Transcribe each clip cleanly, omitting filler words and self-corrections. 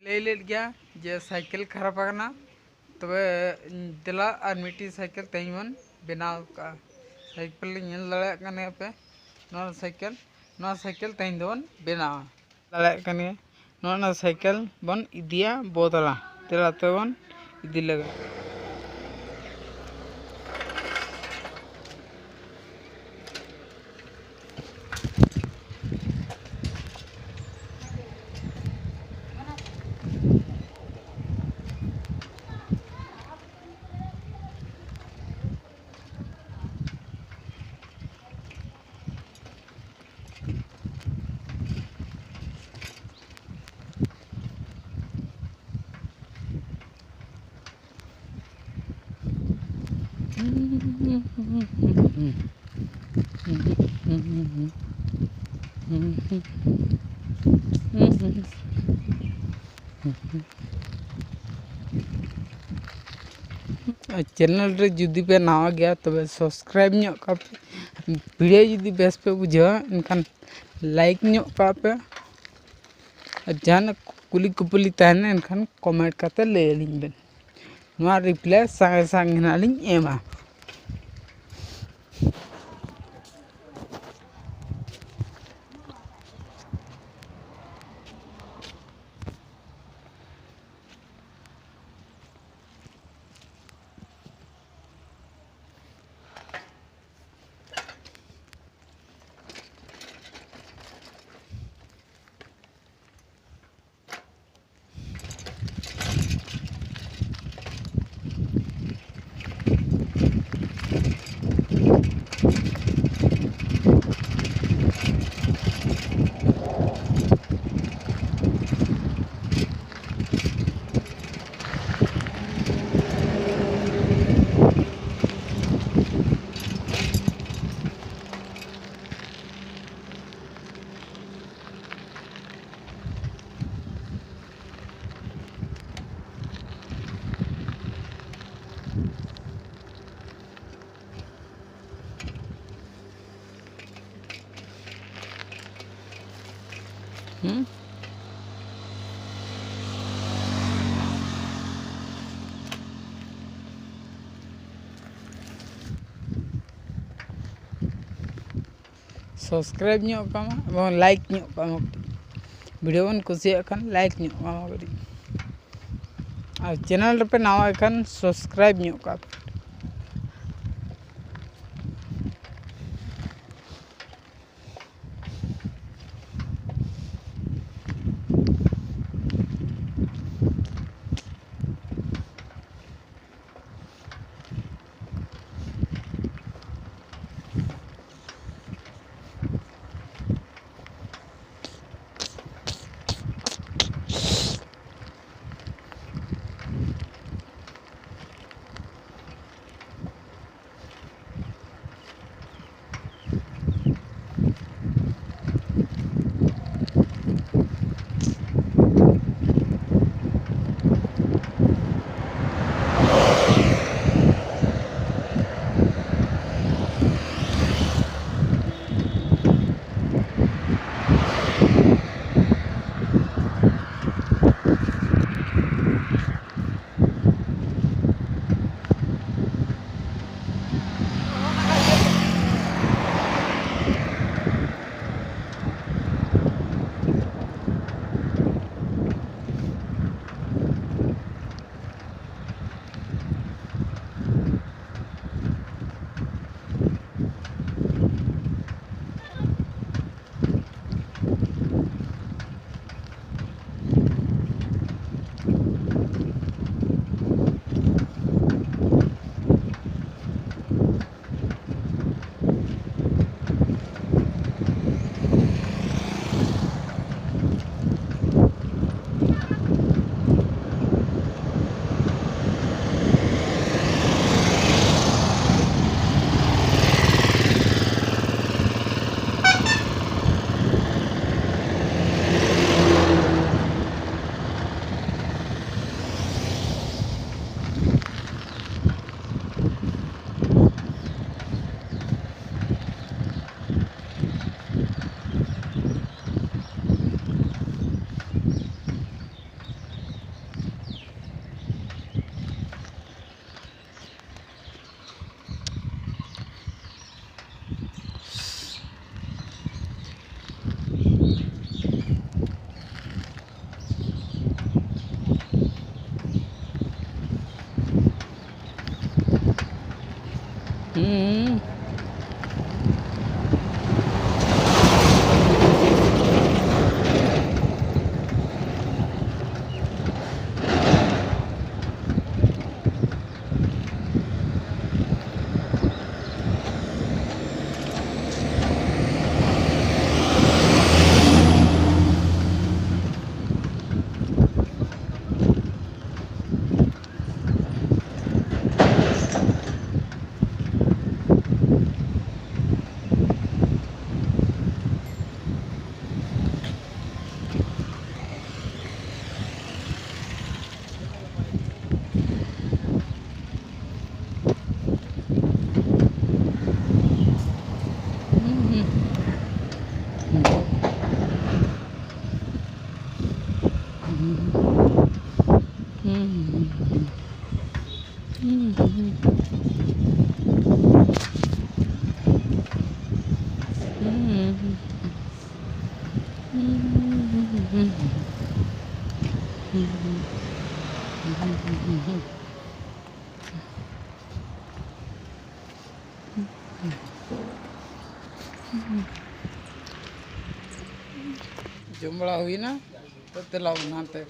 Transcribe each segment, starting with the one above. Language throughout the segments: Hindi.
ले ले गया जे साइकिल खराब आना तबे दिला और मिट्टी साइकिल तेमन बनाव का साइकिल नेल दड़े कने पे नौ साइकिल तेन दोन बनाव दड़े कने नौ साइकिल बन इदिया बोतला दिला तेवन इदी लगा चैनल रे जुदी पे नवा गया तबे सब्सक्राइब ᱧᱚᱜ का वीडियो जुदी बेस पे बुझा इनखान लाइक ᱧᱚᱜ का पे जान कुली कुपली तहने इनखान कमेंट करते ले लिंग बेन नवा रिप्लाई संगे संगे नालिंग एमा सब्सक्राइब ᱧᱚᱜ कामा एवं लाइक ᱧᱚᱜ कामा वीडियो बन कुसिया खान लाइक ᱧᱚᱜ कामा करी और चैनल पे नवा खान सब्सक्राइब ᱧᱚᱜ का जम बड़ा हुई ना तो दिलाओ नाते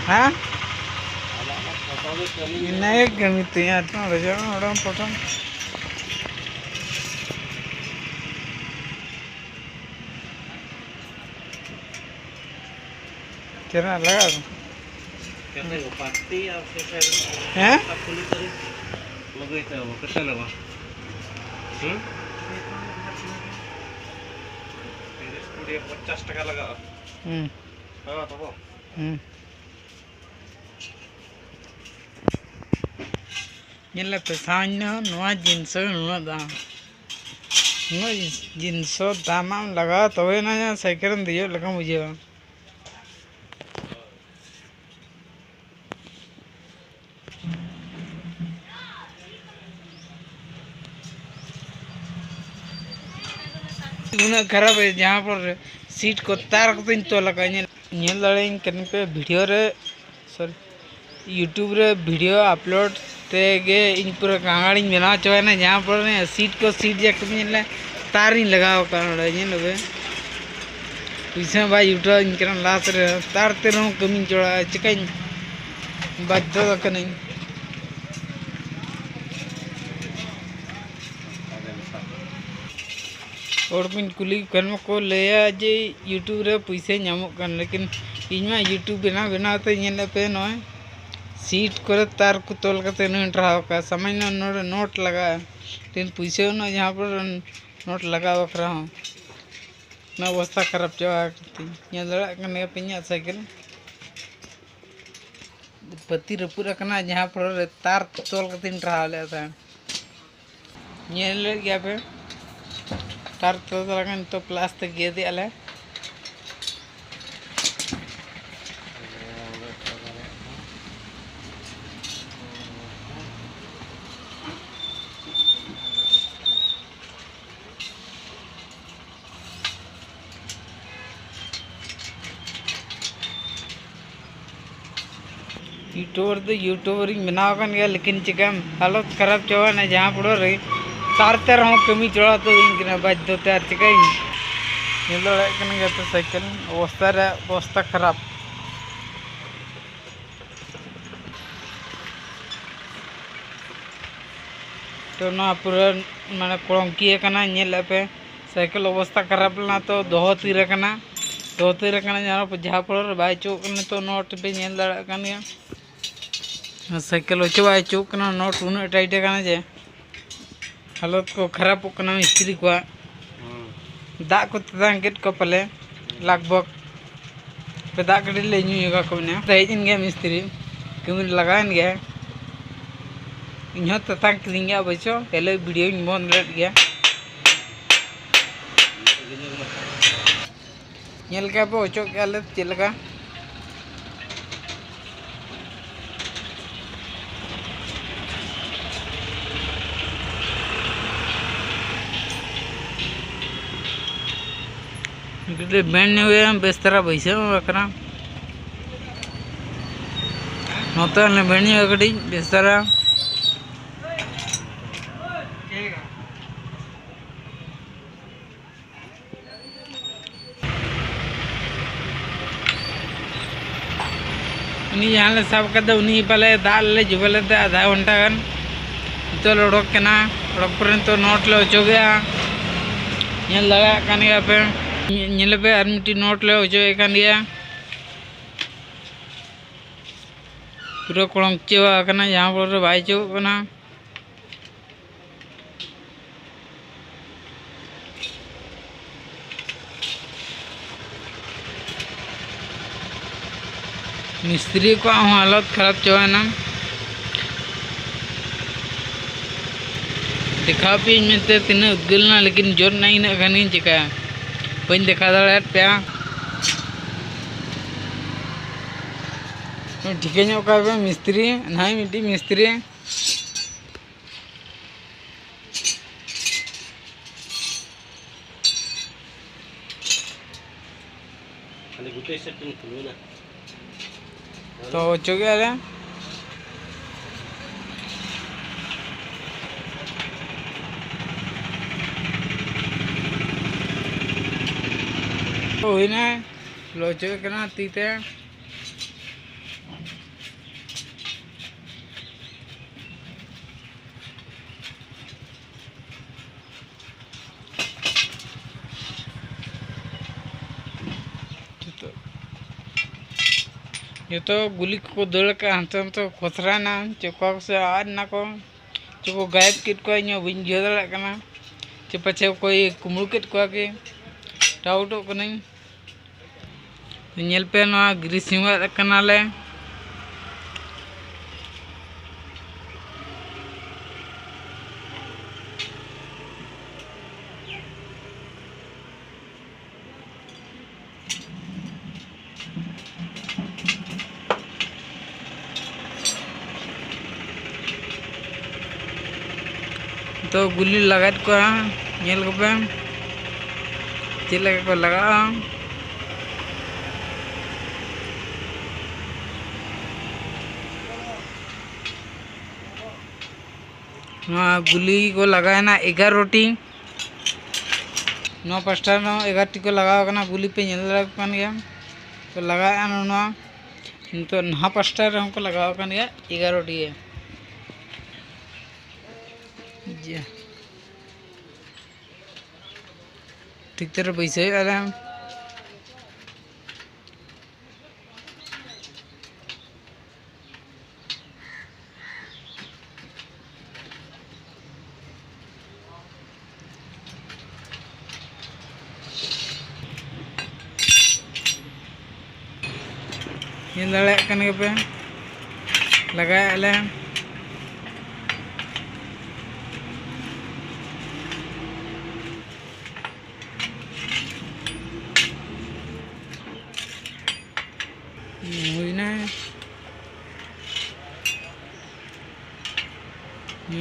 हाँ नहीं कमी तो यहाँ तो रजा orang potong kira लगा कैसे वो पार्टी और फिर हैं पुलिस लगे थे वो कैसे लगा स्टूडियो 50 टका लगा हाँ तो वो Nyala pesannya nuah jinso nuah dah nuah jinso tamam laga tobe nanya cycle diyo laga mujhe उन्हें खराब है जहाँ पर सीट को तार को तो लगा nyel लड़ाई करने पे वीडियो रे सॉरी यूट्यूब रे वीडियो अपलोड तेगे इन पूरा कांगाड़ी बना चुका है ना जहाँ पर ने सीट को सीट जैक में तार नहीं लगा होगा ये लोग पीछे भाई यूट्यूब इनके लास्ट रे तार तेरे कमी चढ़ा चिकन बाध्य तक नहीं और पिन कुली कर्म को ले जे यूट्यूब रे पैसे नामो कन लेकिन इनमें यूट्यूब बिना बिना तो ये पे नॉय सीट करे तार को तोल करते नहीं रहा का समय न नोट लगा लेकिन पैसे न यहाँ पर नोट लगा रहा हूँ ना अवस्था खराब चला करती यहाँ लड़ा करने पे साइकिल पति रपूरा करना जहाँ पर तार तोल करते नहीं रहा लेता ये ले गया पे तार तोल लगा तो प्लास्टिक गे दिया ले यूट्यूबर बनाव kan गया लेकिन चिकन हालत खराब चवा ना जहाँ पड़ो रही तार तार हम कमी चढ़ा तो इनके बाध्य तार चिकन ये लड़ाई करने गया तो साइकिल अवस्था खराब तो ना पूरा माने कलंकी करना नेल पे साइकिल अवस्था खराब ना तो दोह तीर करना जहाँ पर बाय चुक तो नोट पे नेल दड़ा करने साइकिल ओचे बाय चुक नोट उन टाइट करना जे हालत को खराब करना मिस्त्री को दाग को तदांग गेट को पले लगभग पे दाग कड़ी ले न्यूगा को ने तेजिन गया मिस्त्री कमी लगाइन गया इन्हों ततांग किलिंग गया बचो पहले वीडियो इन बंद ले गया नेल का पे ओचो के आले चिलका बैंड हुए बेस तरह बैसे नोते बैंड कटी बेस तरह उनी जहाँ साब करते उनी पाले दाल ले जुबले आधा घंटा गान तो उड़क पर तो नोट ले ओचो गया लगा पे पे और मिट्टी नोट ले ओचो गया पूरा कड़ंचवा जहाँ पर बै चुना मिस्त्री को हालत खराब चबाना देखा पे मेते तीन उद्गलना लेकिन जोर ना इन चिका बी देखा दाड़ा पे ठीके मिस्त्री ना मिट्टी मिस्त्री तो ओचो गया होना लोचो तीते जो गुली को दड़ के हाथ तो खोसराना चौका से आज ना को चो गायब किट को इन बी बुझे दाड़ा चे पाचे कोई कुमड़ू किट को डाउटो पे ग्रीसिंगले तो गुली लगात को पे चल को लगा गुली को लगाना 11 टी 9 5 11 टी को लगा गुली पे गया तो लगा तो नहा 5 को लगा 11 टी ठीक तरह बैसे दाड़े पे लगाए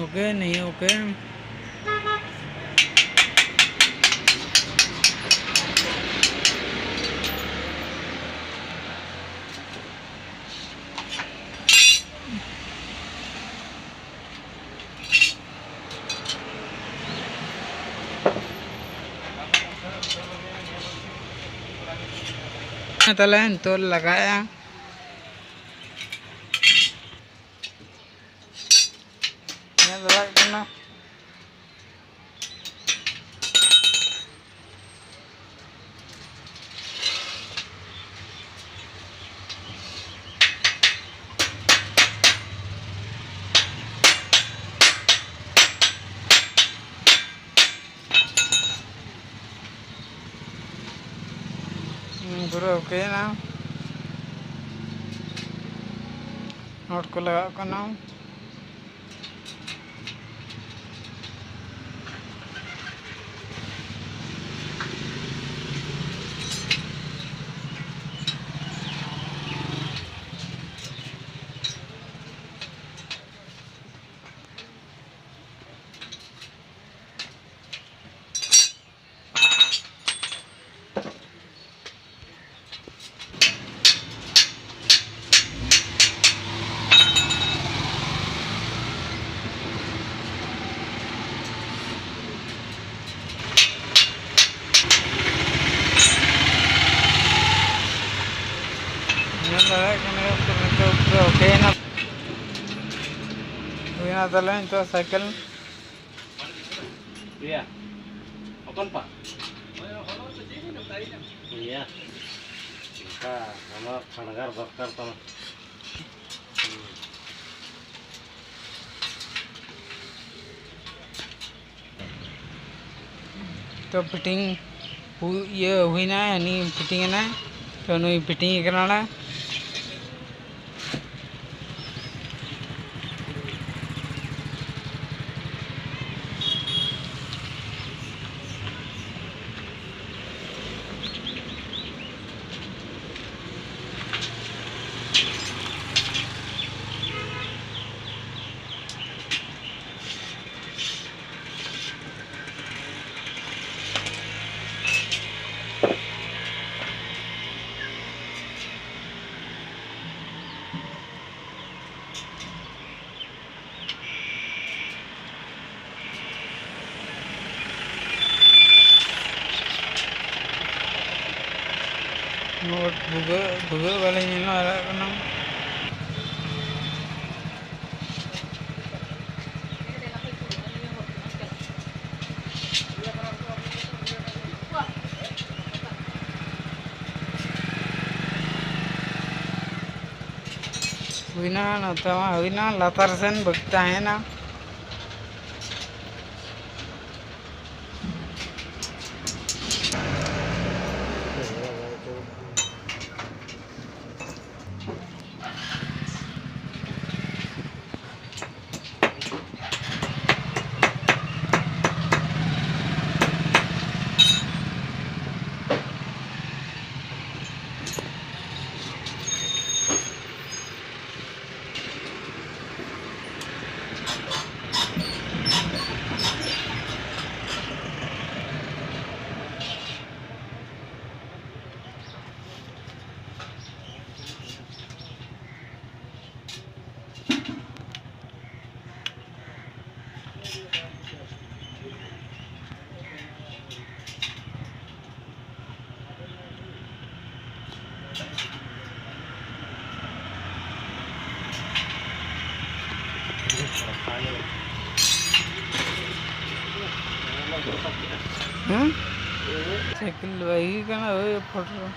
ओके नहीं ओके तो लगाया पूरा ओके ना नोट को लगा तो पूरा ओके है ना हुईना तले तो cycle Iya. Apaan, Pak? Iya. Kita sama pendengar dokter sama. तो फिटिंग ये हुई ना यानी फिटिंग है ना तो नुई फिटिंग कराना Google वाले ये ना ना हुई ना तो हुई ना लातार सेन बगता है ना साइकिल वही का ना वही फोटो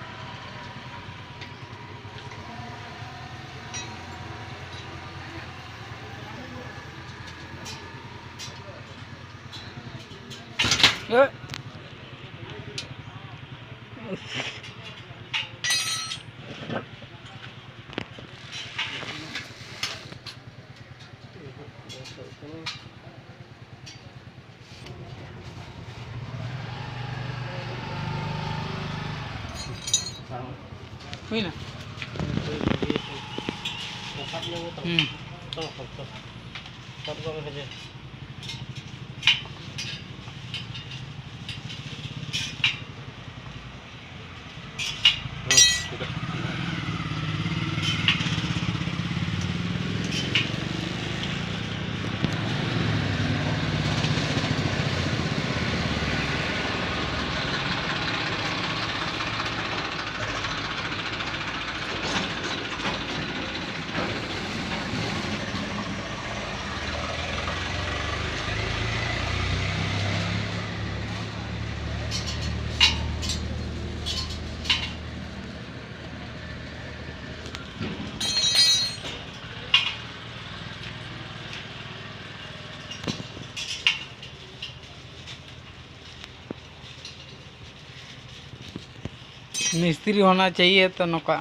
हुई ना मिस्त्री होना चाहिए तो नौका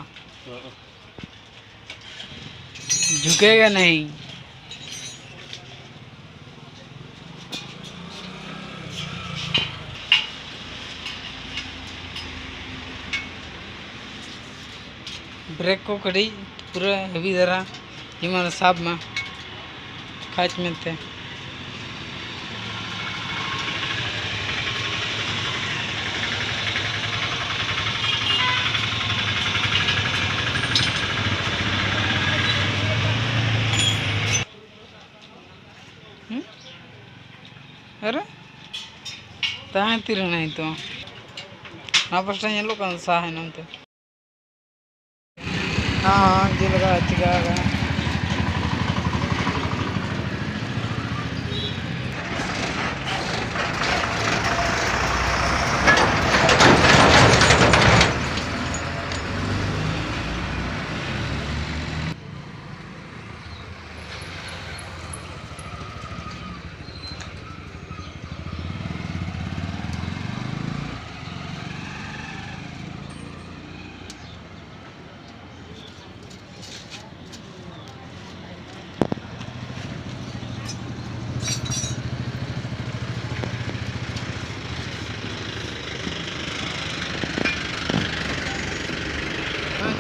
झुकेगा नहीं ब्रेक को कड़ी पूरा हेवी धरा हिमार साहब में खाच में थे अरे ताहे तीर नहीं तो ना फर्स्ट ये लोग सा है ना तो हाँ जी लगा चिका का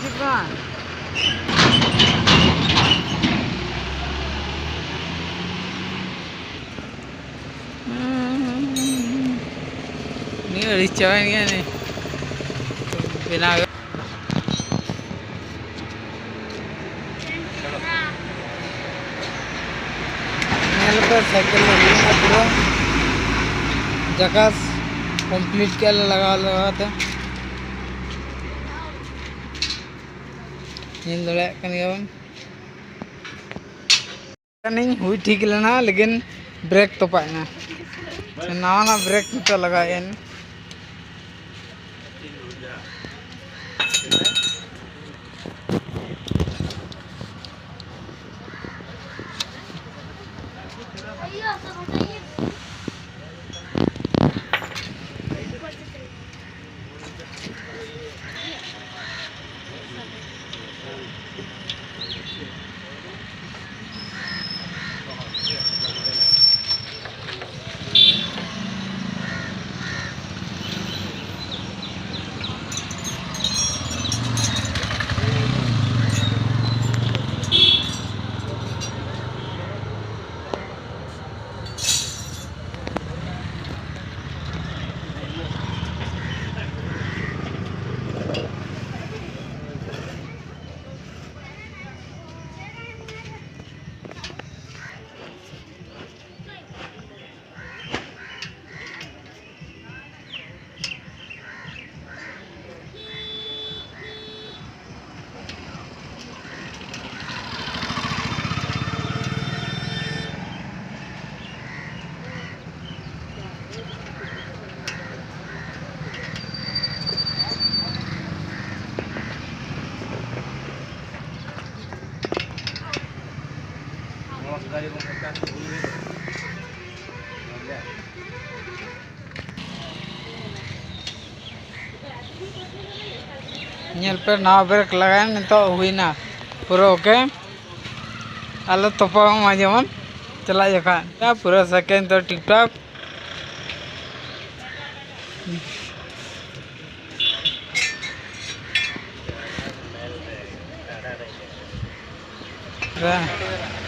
चिका ini ada cewek nih bina ini lepas cycle lagi पूरा जगह कंप्लीट क्या लगा था नींद लगा कन गया नहीं हुई ठीक लेना लेकिन ब्रेक तो पाए ना ना ब्रेक तो लगाए nyel per na brek lagan nito huई ना पूरा ओके आलो तोपा मा जेमन चला जखा पूरा सेकेंड तो टिक टॉक रा